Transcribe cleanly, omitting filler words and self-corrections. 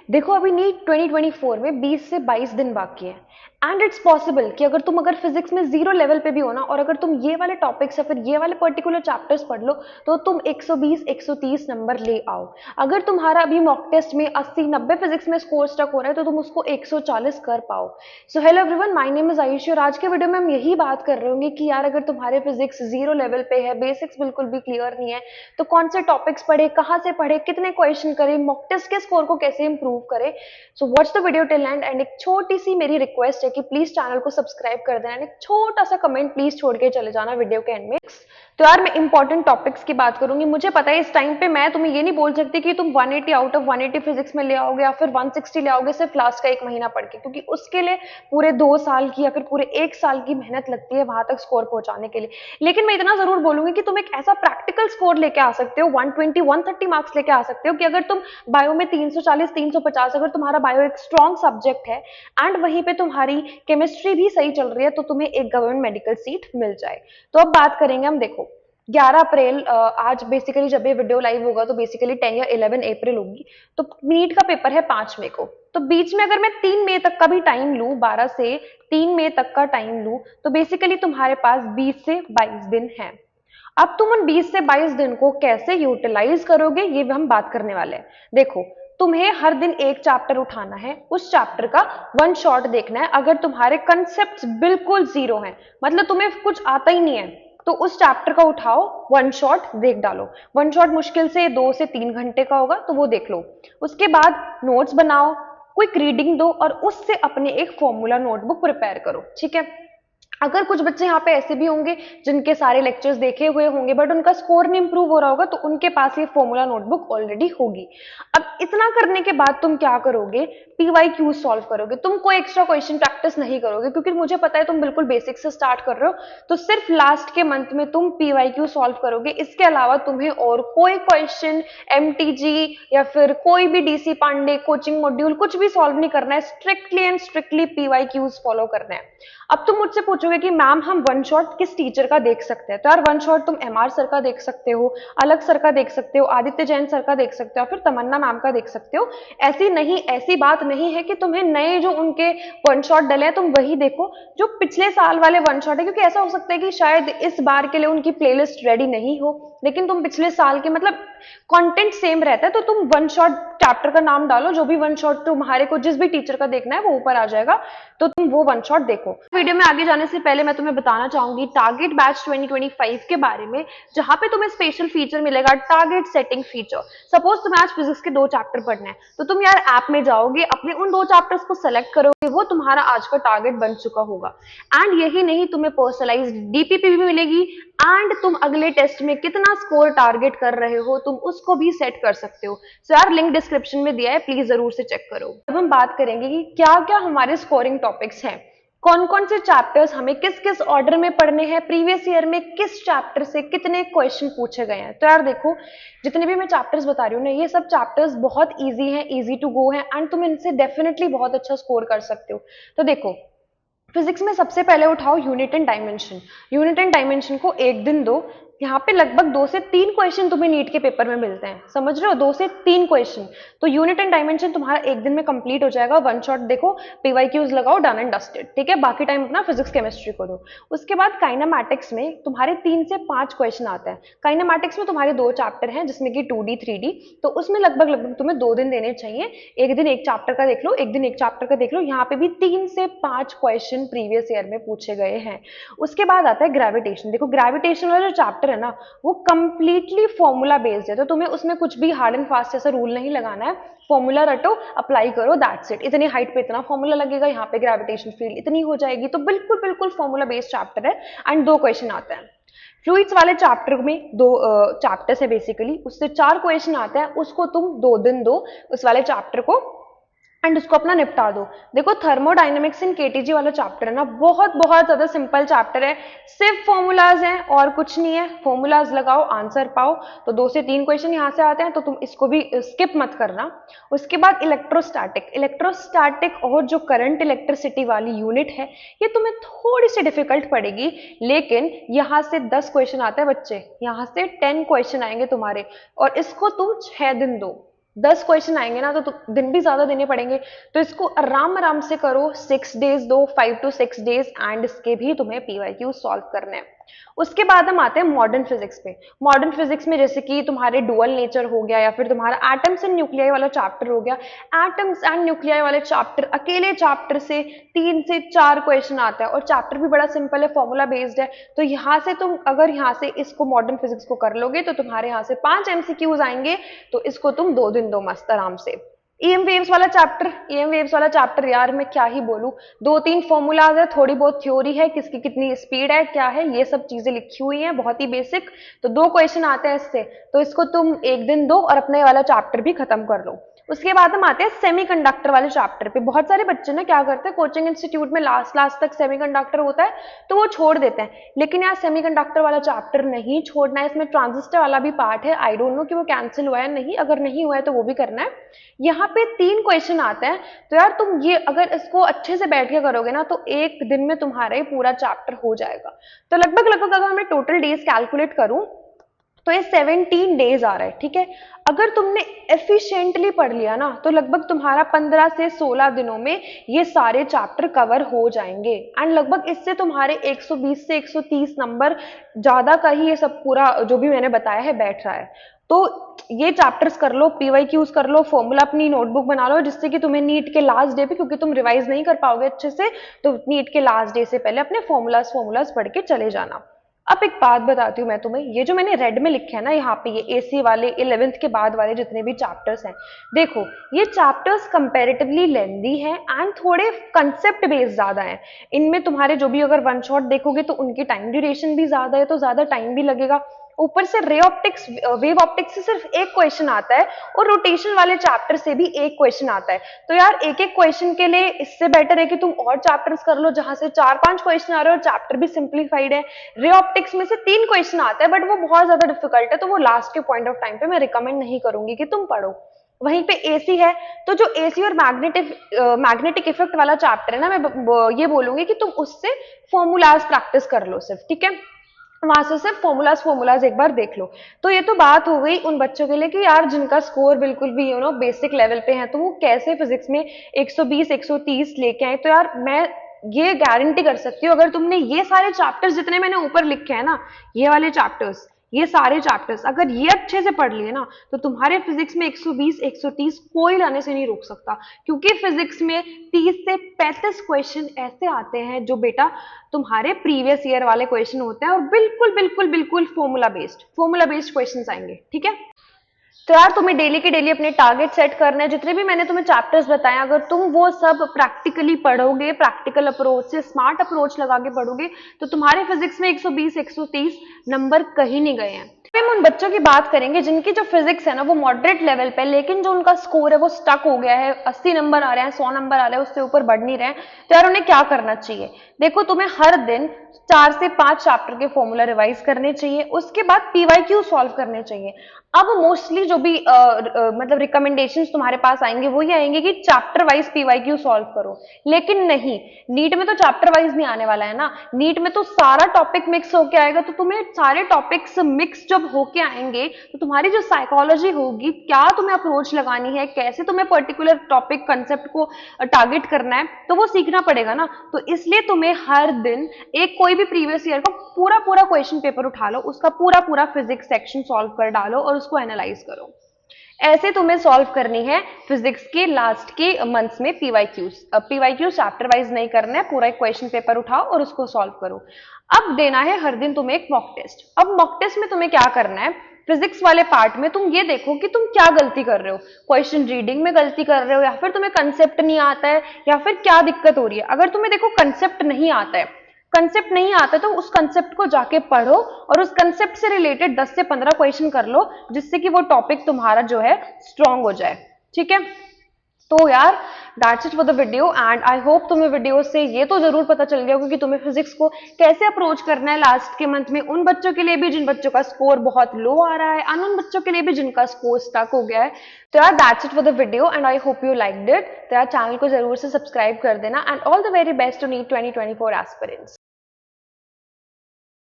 देखो अभी नीट 2024 में 20 से 22 दिन बाकी है एंड इट्स पॉसिबल कि अगर फिजिक्स में जीरो लेवल पे भी हो ना और अगर तुम ये वाले टॉपिक्स या फिर ये वाले पर्टिकुलर चैप्टर्स पढ़ लो तो तुम 120 130 नंबर ले आओ। अगर तुम्हारा अभी मॉक टेस्ट में 80 90 फिजिक्स में स्कोर स्टक हो रहा है तो तुम उसको 140 कर पाओ। So hello everyone, my name is Ayushi और आज के वीडियो में हम यही बात कर रहे होंगे कि यार अगर तुम्हारे फिजिक्स जीरो लेवल पे है, बेसिक्स बिल्कुल भी क्लियर नहीं है, तो कौन से टॉपिक्स पढ़े, कहाँ से पढ़े, कितने क्वेश्चन करें, मॉक टेस्ट के स्कोर को कैसे इंप्रूव करें। So watch the video till and एक छोटी सी मेरी रिक्वेस्ट है कि प्लीज चैनल को सब्सक्राइब कर देना, एक छोटा सा कमेंट प्लीज छोड़ के चले जाना वीडियो के एंड में। तो यार मैं इंपॉर्टेंट टॉपिक्स की बात करूंगी। मुझे पता है इस टाइम पे मैं तुम्हें ये नहीं बोल सकती कि तुम 180 आउट ऑफ 180 फिजिक्स में ले आओगे या फिर 160 ले आओगे सिर्फ लास्ट का एक महीना पढ़ के, क्योंकि उसके लिए पूरे 2 साल की या फिर पूरे 1 साल की मेहनत लगती है वहां तक स्कोर पहुंचाने के लिए। लेकिन मैं इतना जरूर बोलूंगी कि तुम एक ऐसा प्रैक्टिकल स्कोर लेके आ सकते हो, 120 130 मार्क्स लेके आ सकते हो कि अगर तुम बायो में 340 350, अगर तुम्हारा बायो एक स्ट्रॉन्ग सब्जेक्ट है एंड वहीं पे तुम्हारी केमिस्ट्री भी सही चल रही है तो तुम्हें एक गवर्नमेंट मेडिकल सीट मिल जाए। तो अब बात करेंगे हम। देखो 11 अप्रैल आज बेसिकली जब ये वीडियो लाइव होगा तो बेसिकली 10 या 11 अप्रैल होगी। तो नीट का पेपर है 5 मई को, तो बीच में अगर मैं 3 मई तक का भी टाइम लूं, 12 से 3 मई तक का टाइम लूं, तो बेसिकली तुम्हारे पास 20 से 22 दिन है। अब तुम उन 20 से 22 दिन को कैसे यूटिलाइज करोगे ये हम बात करने वाले हैं। देखो तुम्हें हर दिन एक चैप्टर उठाना है, उस चैप्टर का वन शॉट देखना है। अगर तुम्हारे कंसेप्ट बिल्कुल जीरो हैं, मतलब तुम्हें कुछ आता ही नहीं है, तो उस चैप्टर का उठाओ, वन शॉट देख डालो। वन शॉट मुश्किल से 2 से 3 घंटे का होगा, तो वो देख लो। उसके बाद नोट्स बनाओ, क्विक रीडिंग दो और उससे अपने एक फॉर्मूला नोटबुक प्रिपेयर करो। ठीक है। अगर कुछ बच्चे यहाँ पे ऐसे भी होंगे जिनके सारे लेक्चर्स देखे हुए होंगे बट उनका स्कोर नहीं इंप्रूव हो रहा होगा, तो उनके पास ये फॉर्मूला नोटबुक ऑलरेडी होगी। अब इतना करने के बाद तुम क्या करोगे, पीवाईक्यू सॉल्व करोगे। तुम कोई एक्स्ट्रा क्वेश्चन प्रैक्टिस नहीं करोगे क्योंकि मुझे पता है तुम बिल्कुल बेसिक से स्टार्ट कर रहे हो, तो सिर्फ लास्ट के मंथ में तुम पीवाईक्यू सॉल्व करोगे। इसके अलावा तुम्हें और कोई क्वेश्चन एमटीजी या फिर कोई भी डीसी पांडे कोचिंग मॉड्यूल कुछ भी सॉल्व नहीं करना है, strictly and strictly PYQs follow करना है। अब तुम मुझसे पूछोगे कि मैम हम वन शॉट किस टीचर का देख सकते हैं, तो यार वन शॉट तुम एमआर सर का देख सकते हो, अलग सर का देख सकते हो, आदित्य जैन सर का देख सकते हो, फिर तमन्ना मैम का देख सकते हो। ऐसी बात नहीं है कि तुम्हें नए जो उनके वन शॉट डले हैं तुम वही देखो, जो पिछले साल वाले वन शॉट है, क्योंकि ऐसा हो सकता है कि शायद इस बार के लिए उनकी प्लेलिस्ट रेडी नहीं हो, लेकिन तुम पिछले साल के मतलब कंटेंट सेम रहता है, तो तुम वन शॉट चैप्टर का नाम डालो, जो भी वन शॉट तुम्हारे को जिस भी टीचर का देखना है वो ऊपर आ जाएगा, तो तुम वो वन शॉट देखो। वीडियो में आगे जाने से पहले मैं तुम्हें बताना चाहूंगी टारगेट बैच 2025 के बारे में, जहां पे तुम्हें स्पेशल फीचर मिलेगा, टारगेट सेटिंग फीचर। सपोज तुम्हें आज फिजिक्स के 2 चैप्टर पढ़ने हैं, तो तुम यार ऐप में जाओगे, अपने उन 2 चैप्टर्स को सेलेक्ट करोगे, वो तुम्हारा आज का टारगेट बन चुका होगा। एंड यही नहीं, तुम्हें पर्सनलाइज्ड डीपीपी भी मिलेगी एंड तुम अगले टेस्ट में कितना स्कोर टारगेट कर रहे हो तुम उसको भी सेट कर सकते हो। सो यार लिंक डिस्क्रिप्शन में दिया है, प्लीज जरूर से चेक करो। अब हम बात करेंगे कि क्या क्या हमारे स्कोरिंग टॉपिक्स हैं, कौन कौन से चैप्टर्स हमें किस किस ऑर्डर में पढ़ने हैं, प्रीवियस ईयर में किस चैप्टर से कितने क्वेश्चन पूछे गए हैं। तो यार देखो जितने भी मैं चैप्टर्स बता रही हूँ ना, ये सब चैप्टर्स बहुत इजी हैं, इजी टू गो हैं एंड तुम इनसे डेफिनेटली बहुत अच्छा स्कोर कर सकते हो। तो देखो फिजिक्स में सबसे पहले उठाओ unit and dimension. Unit and dimension को एक दिन दो, यहाँ पे लगभग 2 से 3 क्वेश्चन तुम्हें नीट के पेपर में मिलते हैं, समझ रहे हो, 2 से 3 क्वेश्चन। तो यूनिट एंड डायमेंशन तुम्हारा एक दिन में कंप्लीट हो जाएगा। वन शॉट देखो, पीवाईक्यूज लगाओ, डन एंड डस्टेड। ठीक है, बाकी टाइम अपना फिजिक्स केमिस्ट्री को दो। उसके बाद काइनेमैटिक्स में तुम्हारे 3 से 5 क्वेश्चन आते हैं। काइनेमैटिक्स में तुम्हारे 2 चैप्टर हैं जिसमें कि 2D 3D, तो उसमें लगभग तुम्हें 2 दिन देने चाहिए। एक दिन एक चैप्टर का देख लो, एक दिन एक चैप्टर का देख लो। यहाँ पे भी 3 से 5 क्वेश्चन प्रीवियस ईयर में पूछे गए हैं। उसके बाद आता है ग्रेविटेशन। देखो ग्रेविटेशन वाला जो चैप्टर है ना, वो कंप्लीटली फॉर्मूला बेस्ड है, तो तुम्हें उसमें कुछ भी हार्ड एंड फास्ट ऐसा रूल नहीं लगाना है। फॉर्मूला रटो, अप्लाई करो, दैट्स इट। इतनी हाइट पे इतना फॉर्मूला लगेगा, यहाँ पे ग्रेविटेशन फील्ड इतनी हो जाएगी। तो बिल्कुल बिल्कुल फॉर्मूला बेस्ड चैप्टर है एंड 2 क्वेश्चन आते हैं। फ्लूइड्स वाले चैप्टर में 2 चैप्टर्स है बेसिकली, उससे 4 क्वेश्चन आते हैं, उसको तुम 2 दिन दो उस वाले चैप्टर को एंड उसको अपना निपटा दो। देखो थर्मोडायनेमिक्स इन केटीजी वाला चैप्टर है ना, बहुत बहुत ज्यादा सिंपल चैप्टर है, सिर्फ फॉर्मूलाज हैं और कुछ नहीं है। फॉर्मूलाज लगाओ, आंसर पाओ, तो 2 से 3 क्वेश्चन यहाँ से आते हैं, तो तुम इसको भी स्किप मत करना। उसके बाद इलेक्ट्रोस्टैटिक। इलेक्ट्रोस्टैटिक और जो करंट इलेक्ट्रिसिटी वाली यूनिट है, ये तुम्हें थोड़ी सी डिफिकल्ट पड़ेगी, लेकिन यहाँ से 10 क्वेश्चन आते हैं बच्चे, यहाँ से 10 क्वेश्चन आएंगे तुम्हारे, और इसको तुम 6 दिन दो। 10 क्वेश्चन आएंगे ना तो दिन भी ज्यादा देने पड़ेंगे, तो इसको आराम आराम से करो, 6 डेज दो, 5 to 6 डेज, एंड इसके भी तुम्हें पीवाईक्यू सॉल्व करने हैं। उसके बाद हम आते हैं मॉडर्न फिजिक्स पे। मॉडर्न फिजिक्स में जैसे कि तुम्हारे डुअल नेचर हो गया, या फिर तुम्हारा एटम्स एंड न्यूक्लियाई वाला चैप्टर हो गया। एटम्स एंड न्यूक्लियाई वाले चैप्टर, अकेले चैप्टर से 3 से 4 क्वेश्चन आता है, और चैप्टर भी बड़ा सिंपल है, फॉर्मूला बेस्ड है। तो यहाँ से तुम अगर यहाँ से इसको मॉडर्न फिजिक्स को कर लोगे तो तुम्हारे यहाँ से 5 MCQs आएंगे, तो इसको तुम 2 दिन दो मस्त आराम से। ईएम वेव्स वाला चैप्टर, ईएम वेव्स वाला चैप्टर यार मैं क्या ही बोलूं, 2-3 फॉर्मूलाज है, थोड़ी बहुत थ्योरी है, किसकी कितनी स्पीड है, क्या है, ये सब चीजें लिखी हुई हैं, बहुत ही बेसिक। तो 2 क्वेश्चन आते हैं इससे, तो इसको तुम 1 दिन दो और अपने वाला चैप्टर भी खत्म कर लो। उसके बाद हम आते हैं सेमीकंडक्टर वाले चैप्टर पे। बहुत सारे बच्चे ना क्या करते हैं, कोचिंग इंस्टीट्यूट में लास्ट तक सेमीकंडक्टर होता है तो वो छोड़ देते हैं, लेकिन यार सेमीकंडक्टर वाला चैप्टर नहीं छोड़ना है, इसमें ट्रांजिस्टर वाला भी पार्ट है। आई डोंट नो कि वो कैंसिल हुआ है नहीं, अगर नहीं हुआ है तो वो भी करना है। यहाँ पे 3 क्वेश्चन आते हैं, तो यार तुम ये अगर इसको अच्छे से बैठ के करोगे ना तो 1 दिन में तुम्हारा ये पूरा चैप्टर हो जाएगा। तो लगभग अगर मैं टोटल डेज कैलकुलेट करूं तो ये 17 डेज आ रहा है, ठीक है। अगर तुमने एफिशिएंटली पढ़ लिया ना तो लगभग तुम्हारा 15 से 16 दिनों में ये सारे चैप्टर कवर हो जाएंगे, एंड लगभग इससे तुम्हारे 120 से 130 नंबर ज्यादा का ही ये सब पूरा जो भी मैंने बताया है बैठ रहा है। तो ये चैप्टर्स कर लो, पीवाईक्यूज कर लो, फॉर्मूला अपनी नोटबुक बना लो, जिससे कि तुम्हें नीट के लास्ट डे पे, क्योंकि तुम रिवाइज नहीं कर पाओगे अच्छे से, तो नीट के लास्ट डे से पहले अपने फॉर्मूलाज पढ़ के चले जाना। अब एक बात बताती हूँ मैं तुम्हें, ये जो मैंने रेड में लिखा है ना यहाँ पे, ये एसी वाले 11th के बाद वाले जितने भी चैप्टर्स हैं, देखो ये चैप्टर्स कंपैरेटिवली लेंदी हैं एंड थोड़े कंसेप्ट बेस्ड ज्यादा हैं। इनमें तुम्हारे जो भी अगर वन शॉट देखोगे तो उनकी टाइम ड्यूरेशन भी ज्यादा है, तो ज्यादा टाइम भी लगेगा। ऊपर से रे ऑप्टिक्स, वेव ऑप्टिक्स से सिर्फ 1 क्वेश्चन आता है, और रोटेशन वाले चैप्टर से भी 1 क्वेश्चन आता है। तो यार एक क्वेश्चन के लिए इससे बेटर है कि तुम और चैप्टर्स कर लो जहां से 4-5 क्वेश्चन आ रहे हो, चैप्टर भी सिंप्लीफाइड है। रे ऑप्टिक्स में से 3 क्वेश्चन आता है, बट वो बहुत ज्यादा डिफिकल्ट है, तो वो लास्ट के पॉइंट ऑफ टाइम पे मैं रिकमेंड नहीं करूंगी कि तुम पढ़ो। वहीं पे एसी है, तो जो एसी और मैग्नेटिक इफेक्ट वाला चैप्टर है ना, मैं ये बोलूंगी कि तुम उससे फॉर्मूलाज प्रैक्टिस कर लो सिर्फ, ठीक है। वहां से सिर्फ फॉर्मूलाज एक बार देख लो। तो ये तो बात हो गई उन बच्चों के लिए कि यार जिनका स्कोर बिल्कुल भी बेसिक लेवल पे है, तो वो कैसे फिजिक्स में 120 130 लेके आए। तो यार मैं ये गारंटी कर सकती हूँ, अगर तुमने ये सारे चैप्टर्स जितने मैंने ऊपर लिखे हैं ना, ये वाले चैप्टर्स, ये सारे चैप्टर्स अगर ये अच्छे से पढ़ लिए ना, तो तुम्हारे फिजिक्स में 120 130 कोई लाने से नहीं रोक सकता, क्योंकि फिजिक्स में 30 से 35 क्वेश्चन ऐसे आते हैं जो बेटा तुम्हारे प्रीवियस ईयर वाले क्वेश्चन होते हैं, और बिल्कुल फॉर्मूला बेस्ड क्वेश्चन आएंगे, ठीक है। तो यार तुम्हें डेली के डेली अपने टारगेट सेट करने हैं, जितने भी मैंने तुम्हें चैप्टर्स बताए, अगर तुम वो सब प्रैक्टिकली पढ़ोगे, प्रैक्टिकल अप्रोच से स्मार्ट अप्रोच लगा के पढ़ोगे, तो तुम्हारे फिजिक्स में 120 130 नंबर कहीं नहीं गए हैं। हम उन बच्चों की बात करेंगे जिनकी जो फिजिक्स है ना वो मॉडरेट लेवल पे, लेकिन जो उनका स्कोर है वो स्टक हो गया है, 80 नंबर आ रहे हैं, 100 नंबर आ रहे हैं, उससे ऊपर बढ़ नहीं रहे हैं। तो यार उन्हें क्या करना चाहिए, देखो तुम्हें हर दिन 4 से 5 चैप्टर के फॉर्मूला रिवाइज करने चाहिए, उसके बाद पीवाईक्यू सॉल्व करने चाहिए। अब मोस्टली जो भी मतलब रिकमेंडेशंस तुम्हारे पास आएंगे वो ये आएंगे कि चैप्टर वाइज पीवाईक्यू सॉल्व करो, लेकिन नहीं, नीट में तो चैप्टर वाइज नहीं आने वाला है ना, नीट में तो सारा टॉपिक मिक्स होके आएगा। तो तुम्हें सारे टॉपिक्स मिक्स जब होके आएंगे तो तुम्हारी जो साइकोलॉजी होगी, क्या तुम्हें अप्रोच लगानी है, कैसे तुम्हें पर्टिकुलर टॉपिक कंसेप्ट को टारगेट करना है, तो वो सीखना पड़ेगा ना। तो इसलिए तुम्हें हर दिन एक कोई भी प्रीवियस ईयर का पूरा क्वेश्चन पेपर उठा लो, उसका पूरा फिजिक्स सेक्शन सॉल्व कर डालो और उसको एनालाइज करो। ऐसे तुम्हें सॉल्व करनी है फिजिक्स के लास्ट के मंथ्स में पीवाईक्यूज चैप्टर वाइज नहीं करना है, पूरा एक क्वेश्चन पेपर उठाओ और उसको सॉल्व करो। अब देना है हर दिन तुम्हें एक मॉक टेस्ट। अब मॉक टेस्ट में तुम्हें क्या करना है, फिजिक्स वाले पार्ट में तुम ये देखो कि तुम क्या गलती कर रहे हो, क्वेश्चन रीडिंग में गलती कर रहे हो, या फिर तुम्हें कंसेप्ट नहीं आता है, या फिर क्या दिक्कत हो रही है। अगर तुम्हें देखो कंसेप्ट नहीं आता तो उस कंसेप्ट को जाके पढ़ो और उस कंसेप्ट से रिलेटेड 10 से 15 क्वेश्चन कर लो, जिससे कि वो टॉपिक तुम्हारा जो है स्ट्रांग हो जाए, ठीक है। तो यार that's it for the video, and I hope तुम्हें वीडियो से ये तो जरूर पता चल गया होगा कि तुम्हें फिजिक्स को कैसे अप्रोच करना है लास्ट के मंथ में, उन बच्चों के लिए भी जिन बच्चों का स्कोर बहुत लो आ रहा है, और उन बच्चों के लिए भी जिनका स्कोर स्टक हो गया है। तो यार that's it for the video, and I hope you liked it. तो यार चैनल को जरूर से सब्सक्राइब कर देना, and all the very best to NEET 2024 aspirants.